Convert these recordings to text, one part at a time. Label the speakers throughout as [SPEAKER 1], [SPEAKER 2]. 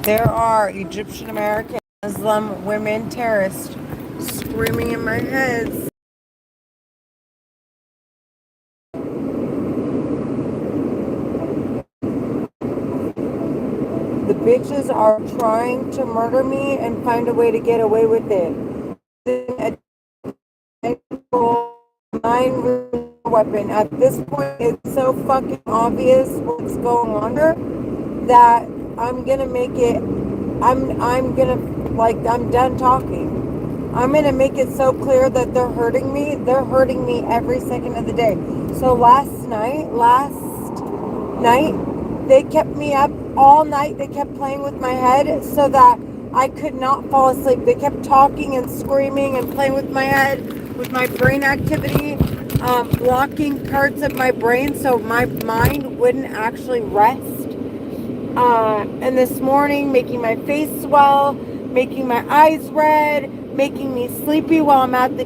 [SPEAKER 1] There are Egyptian American Muslim women terrorists screaming in my head. The bitches are trying to murder me and find a way to get away with it. A nine weapon. At this point, it's so fucking obvious what's going on here that I'm gonna make it. I'm gonna I'm done talking. I'm gonna make it so clear that they're hurting me. They're hurting me every second of the day. So last night, they kept me up all night. They kept playing with my head so that I could not fall asleep. They kept talking and screaming and playing with my head, with my brain activity, blocking parts of my brain so my mind wouldn't actually rest. And this morning, making my face swell, making my eyes red, making me sleepy while I'm at the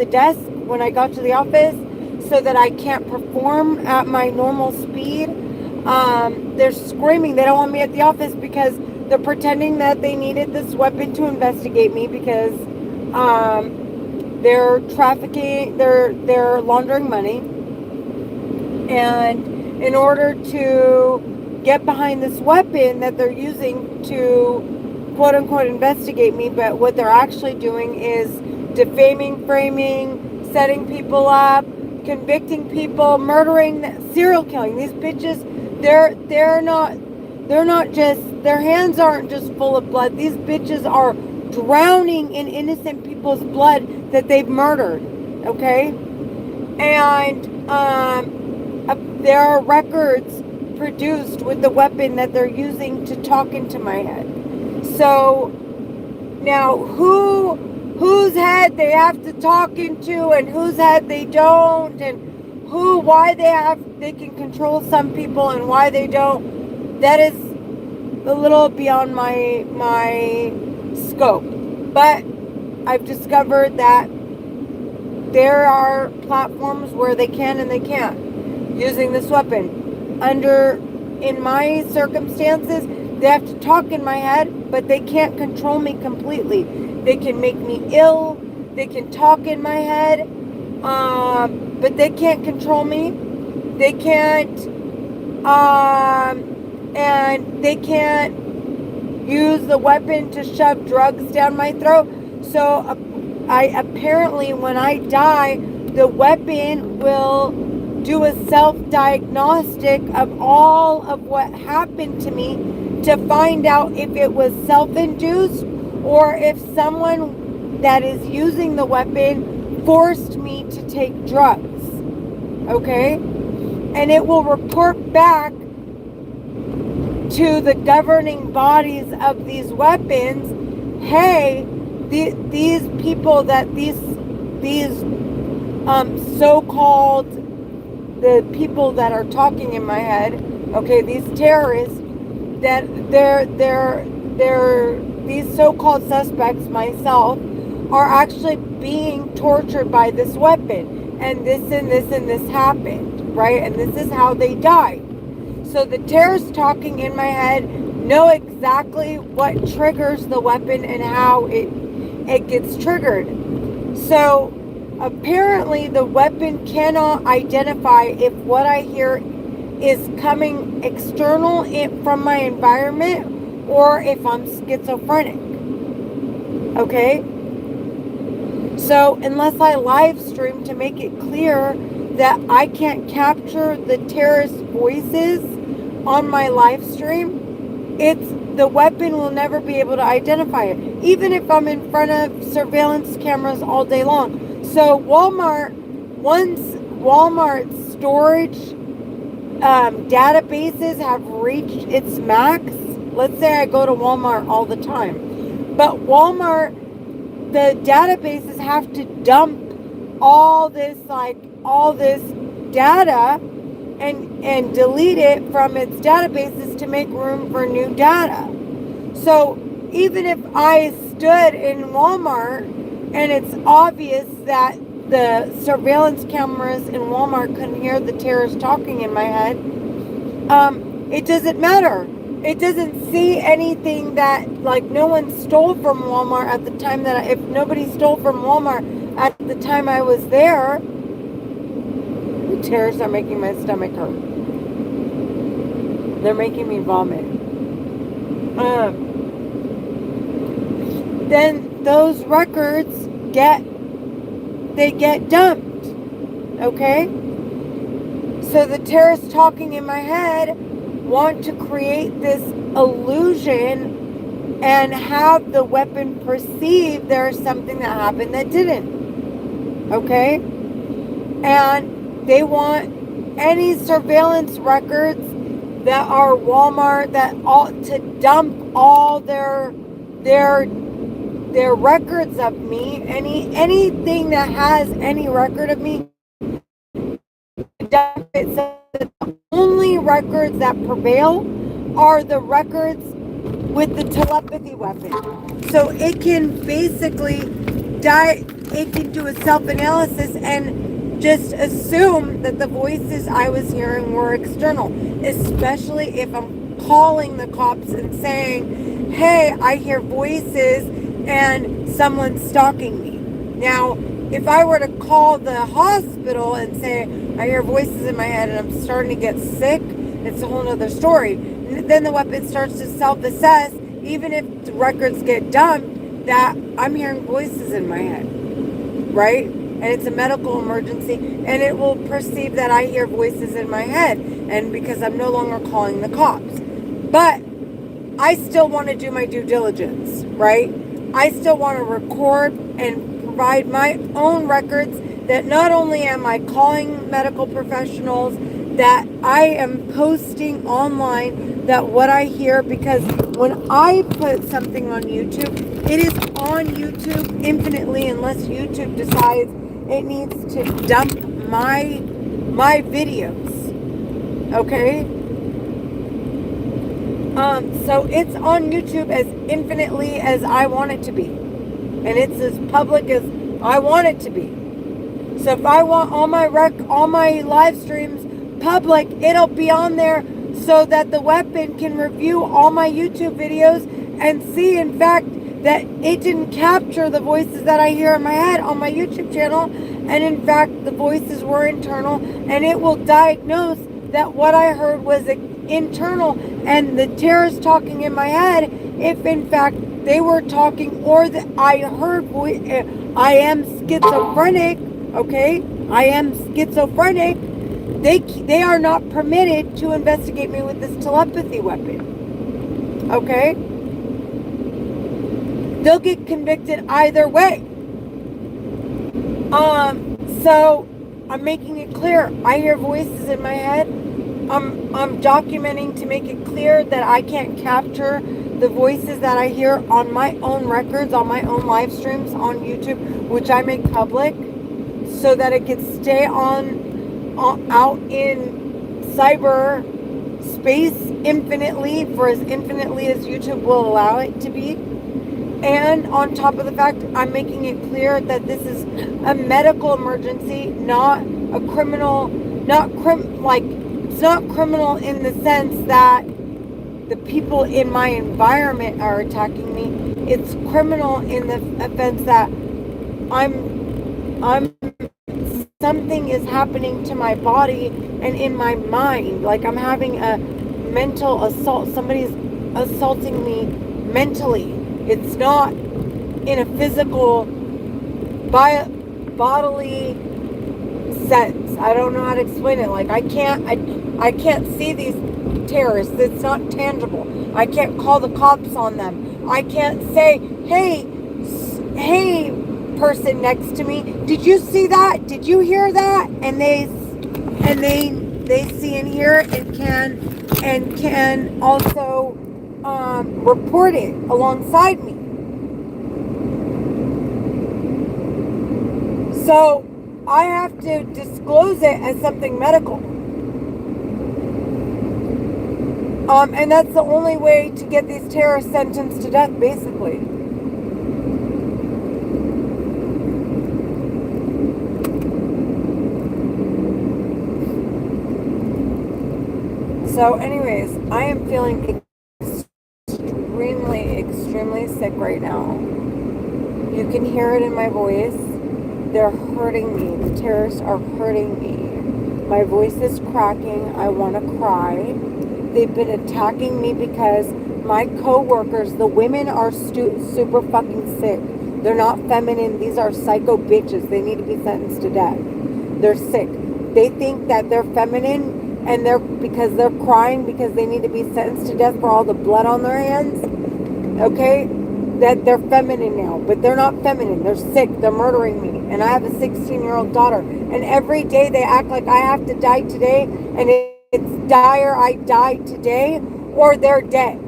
[SPEAKER 1] desk when I got to the office, so that I can't perform at my normal speed. They're screaming. They don't want me at the office because they're pretending that they needed this weapon to investigate me because they're trafficking, they're laundering money, and in order to get behind this weapon that they're using to quote unquote investigate me, but what they're actually doing is defaming, framing, setting people up, convicting people, murdering, serial killing. These bitches, they're not just, their hands aren't just full of blood. These bitches are drowning in innocent people's blood that they've murdered. Okay? And there are records produced with the weapon that they're using to talk into my head. So now whose head they have to talk into and whose head they don't, and why they can control some people and why they don't, that is a little beyond my scope. But I've discovered that there are platforms where they can and they can't using this weapon. In my circumstances, they have to talk in my head, but they can't control me completely. They can make me ill. They can talk in my head, but they can't control me. They can't, and they can't use the weapon to shove drugs down my throat. So apparently when I die, the weapon will do a self-diagnostic of all of what happened to me to find out if it was self-induced or if someone that is using the weapon forced me to take drugs. Okay? And it will report back to the governing bodies of these weapons, hey, these people that these so-called, the people that are talking in my head, okay, these terrorists, that these so-called suspects, myself, are actually being tortured by this weapon, and this and this and this happened, right? And this is how they died. So the terrorists talking in my head know exactly what triggers the weapon and how it gets triggered. So apparently the weapon cannot identify if what I hear is coming external from my environment or if I'm schizophrenic. Okay? So unless I live stream to make it clear that I can't capture the terrorist voices on my live stream, the weapon will never be able to identify it, even if I'm in front of surveillance cameras all day long. So once Walmart's storage databases have reached its max, let's say I go to Walmart all the time, but Walmart, the databases have to dump all this data and delete it from its databases to make room for new data. So even if I stood in Walmart and it's obvious that the surveillance cameras in Walmart couldn't hear the terrorists talking in my head, it doesn't matter. it doesn't see anything that, like, no one stole from Walmart at the time that if nobody stole from Walmart at the time I was there. The tears are making my stomach hurt. They're making me vomit. Then those records get dumped. Okay? So the terrorists talking in my head want to create this illusion and have the weapon perceive there's something that happened that didn't. Okay? And they want any surveillance records that are Walmart that all to dump all their records of me, anything that has any record of me, dump it. So the only records that prevail are the records with the telepathy weapon. So it can basically it can do a self-analysis and just assume that the voices I was hearing were external, especially if I'm calling the cops and saying, hey, I hear voices and someone's stalking me. Now, if I were to call the hospital and say, I hear voices in my head and I'm starting to get sick, it's a whole other story. Then the weapon starts to self-assess, even if the records get dumped, that I'm hearing voices in my head, right? And it's a medical emergency, and it will perceive that I hear voices in my head, and because I'm no longer calling the cops. But I still want to do my due diligence, right? I still want to record and provide my own records that not only am I calling medical professionals, that I am posting online that what I hear, because when I put something on YouTube, it is on YouTube infinitely unless YouTube decides it needs to dump my videos. Okay? So it's on YouTube as infinitely as I want it to be. And it's as public as I want it to be. So if I want all my live streams public, it'll be on there so that the weapon can review all my YouTube videos and see, in fact, that it didn't capture the voices that I hear in my head on my YouTube channel. And in fact, the voices were internal, and it will diagnose that what I heard was internal, and the terrorists talking in my head, if in fact they were talking, or that I heard I am schizophrenic, okay? I am schizophrenic. They are not permitted to investigate me with this telepathy weapon. Okay? They'll get convicted either way. So I'm making it clear. I hear voices in my head. I'm documenting to make it clear that I can't capture the voices that I hear on my own records, on my own live streams on YouTube, which I make public, so that it can stay out in cyber space infinitely, for as infinitely as YouTube will allow it to be. And on top of the fact, I'm making it clear that this is a medical emergency, not a criminal, it's not criminal in the sense that the people in my environment are attacking me. It's criminal in the offense that something is happening to my body and in my mind. Like I'm having a mental assault. Somebody's assaulting me mentally. It's not in a physical, bodily sense. I don't know how to explain it. Like I can't see these terrorists. It's not tangible. I can't call the cops on them. I can't say, hey, person next to me, did you see that? Did you hear that? And they see and hear and can also report it alongside me. So I have to disclose it as something medical. And that's the only way to get these terrorists sentenced to death, basically. So anyways, I am feeling extremely sick right now. You can hear it in my voice. They're hurting me. The terrorists are hurting me. My voice is cracking. I want to cry. They've been attacking me because my co-workers, the women are super fucking sick. They're not feminine. These are psycho bitches. They need to be sentenced to death. They're sick. They think that they're feminine and because they're crying because they need to be sentenced to death for all the blood on their hands. Okay? That they're feminine now, but they're not feminine. They're sick. They're murdering me. And I have a 16-year-old daughter. And every day they act like I have to die today, and it's dire I die today or they're dead.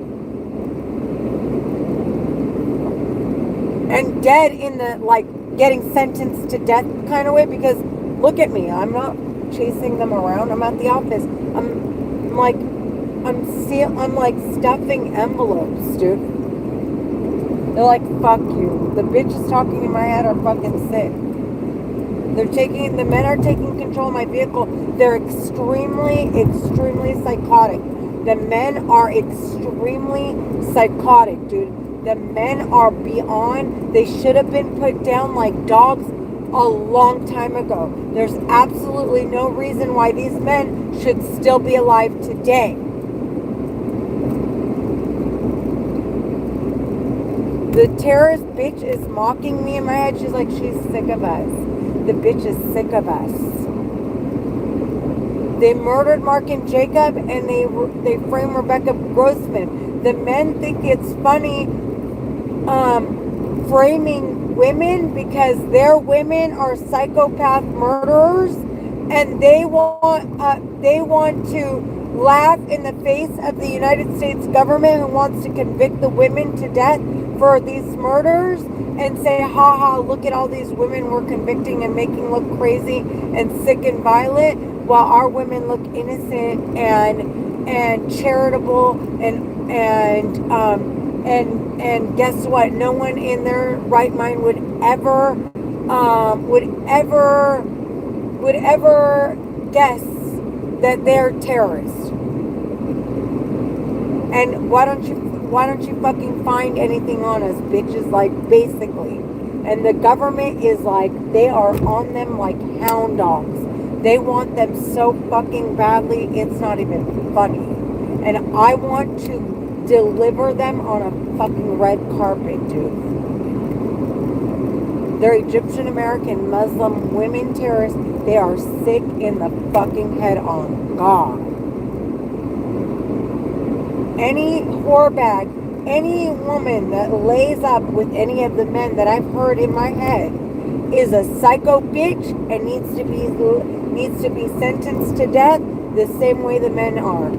[SPEAKER 1] And dead in the, like, getting sentenced to death kind of way, because look at me. I'm not chasing them around. I'm at the office. I'm like stuffing envelopes, dude. They're like, fuck you. The bitches talking in my head are fucking sick. The men are taking control of my vehicle. They're extremely, extremely psychotic. The men are extremely psychotic, dude. The men are beyond. They should have been put down like dogs a long time ago. There's absolutely no reason why these men should still be alive today. The terrorist bitch is mocking me in my head. She's like, she's sick of us. The bitch is sick of us. They murdered Mark and Jacob, and they framed Rebecca Grossman. The men think it's funny framing women because their women are psychopath murderers, and they want to laugh in the face of the United States government who wants to convict the women to death for these murders and say, ha ha, look at all these women we're convicting and making look crazy and sick and violent, while our women look innocent and charitable and guess what? No one in their right mind would ever guess that they're terrorists. And why don't you fucking find anything on us, bitches? Like, basically. And the government is like, they are on them like hound dogs. They want them so fucking badly, it's not even funny. And I want to deliver them on a fucking red carpet, dude. They're Egyptian American Muslim women terrorists. They are sick in the fucking head on God. Any whorebag, any woman that lays up with any of the men that I've heard in my head is a psycho bitch and needs to be sentenced to death the same way the men are.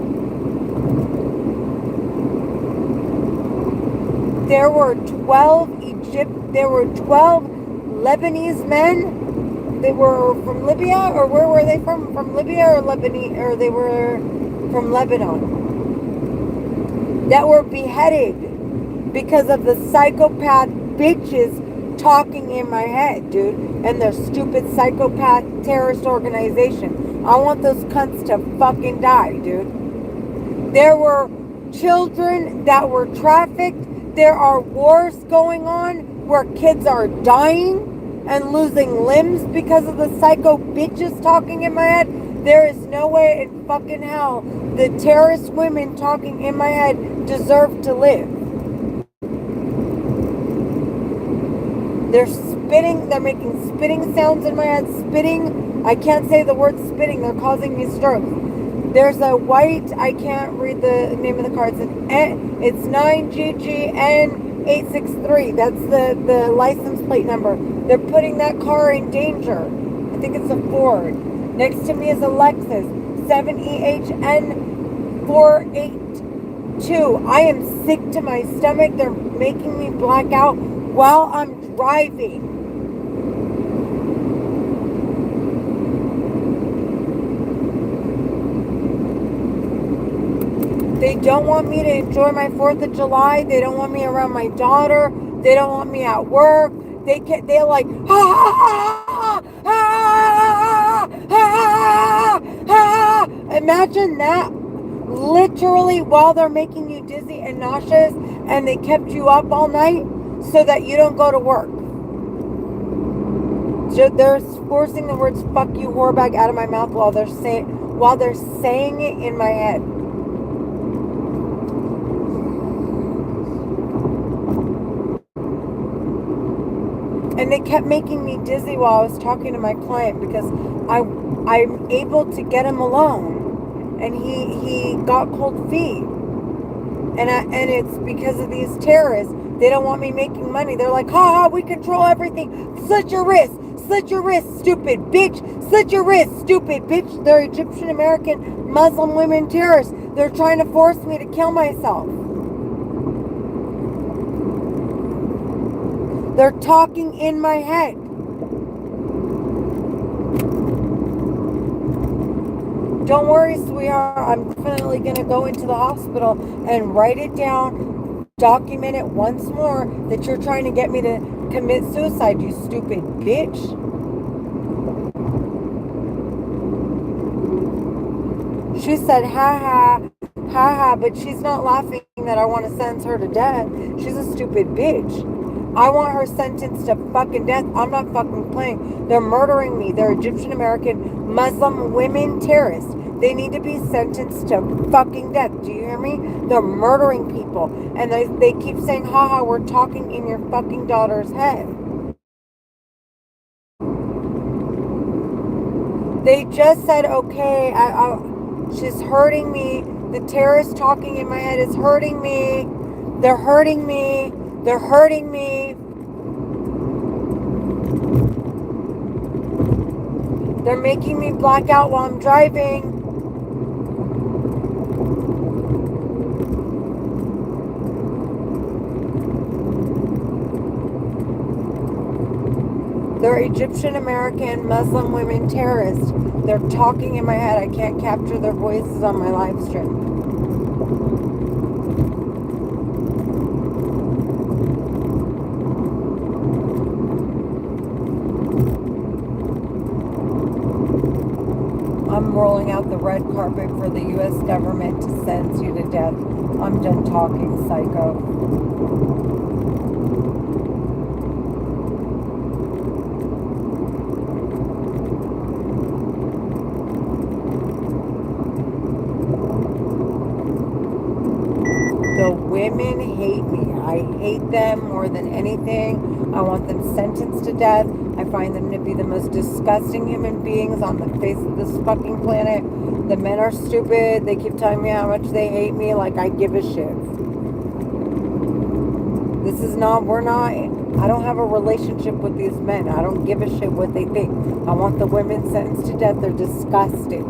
[SPEAKER 1] There were 12 Lebanese men. They were from Libya, or where were they from? From Libya or Lebanese, or they were from Lebanon, that were beheaded because of the psychopath bitches talking in my head, dude, and their stupid psychopath terrorist organization. I want those cunts to fucking die, dude. There were children that were trafficked. There are wars going on where kids are dying and losing limbs because of the psycho bitches talking in my head. There is no way in fucking hell the terrorist women talking in my head deserve to live. They're spitting, they're making spitting sounds in my head. Spitting, I can't say the word spitting, they're causing me strokes. There's a white, I can't read the name of the car. It's 9GGN863. That's the license plate number. They're putting that car in danger. I think it's a Ford. Next to me is a Lexus 7EHN482. I am sick to my stomach. They're making me black out while I'm driving. They don't want me to enjoy my 4th of July. They don't want me around my daughter. They don't want me at work. They're like, Imagine that. literally while they're making you dizzy and nauseous, and they kept you up all night so that you don't go to work. So they're forcing the words "fuck you, whorebag" out of my mouth while they're saying it in my head. And they kept making me dizzy while I was talking to my client because I'm able to get him alone, and he got cold feet, and it's because of these terrorists. They don't want me making money. They're like, ha ha, we control everything. Slit your wrist, stupid bitch. Slit your wrist, stupid bitch. They're Egyptian American Muslim women terrorists. They're trying to force me to kill myself. They're talking in my head. Don't worry, sweetheart. I'm definitely going to go into the hospital and write it down, document it once more that you're trying to get me to commit suicide, you stupid bitch. She said, ha ha, but she's not laughing that I want to sentence her to death. She's a stupid bitch. I want her sentenced to fucking death. I'm not fucking playing. They're murdering me. They're Egyptian American Muslim women terrorists. They need to be sentenced to fucking death. Do you hear me? They're murdering people. And they keep saying, haha, we're talking in your fucking daughter's head. They just said, okay, she's hurting me. The terrorist talking in my head is hurting me. They're hurting me. They're hurting me. They're making me black out while I'm driving. They're Egyptian American Muslim women terrorists. They're talking in my head. I can't capture their voices on my live stream. I'm rolling out the red carpet for the U.S. government to sentence you to death. I'm done talking, psycho. The women hate me. I hate them more than anything. I want them sentenced to death. I find them to be the most disgusting human beings on the face of this fucking planet. The men are stupid. They keep telling me how much they hate me, like I give a shit. I don't have a relationship with these men. I don't give a shit what they think. I want the women sentenced to death. They're disgusting.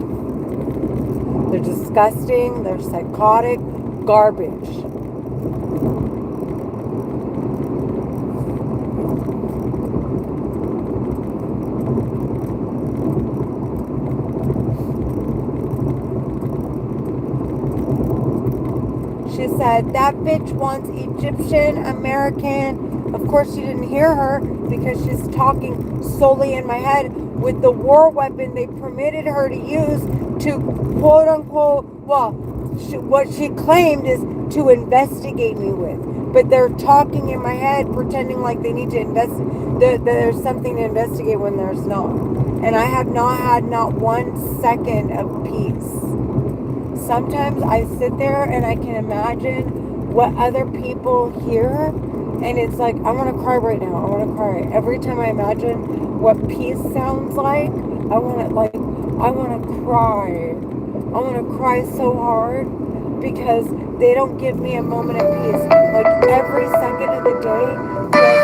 [SPEAKER 1] They're disgusting. They're psychotic. Garbage. She said, that bitch wants Egyptian American. Of course, you didn't hear her because she's talking solely in my head with the war weapon they permitted her to use to quote unquote, what she claimed is to investigate me with. But they're talking in my head, pretending like they need to there's something to investigate when there's not. And I have not had not 1 second of peace. Sometimes I sit there and I can imagine what other people hear, and it's like, I want to cry right now. I want to cry. Every time I imagine what peace sounds like, I want to cry. I want to cry so hard because they don't give me a moment of peace. Like every second of the day feels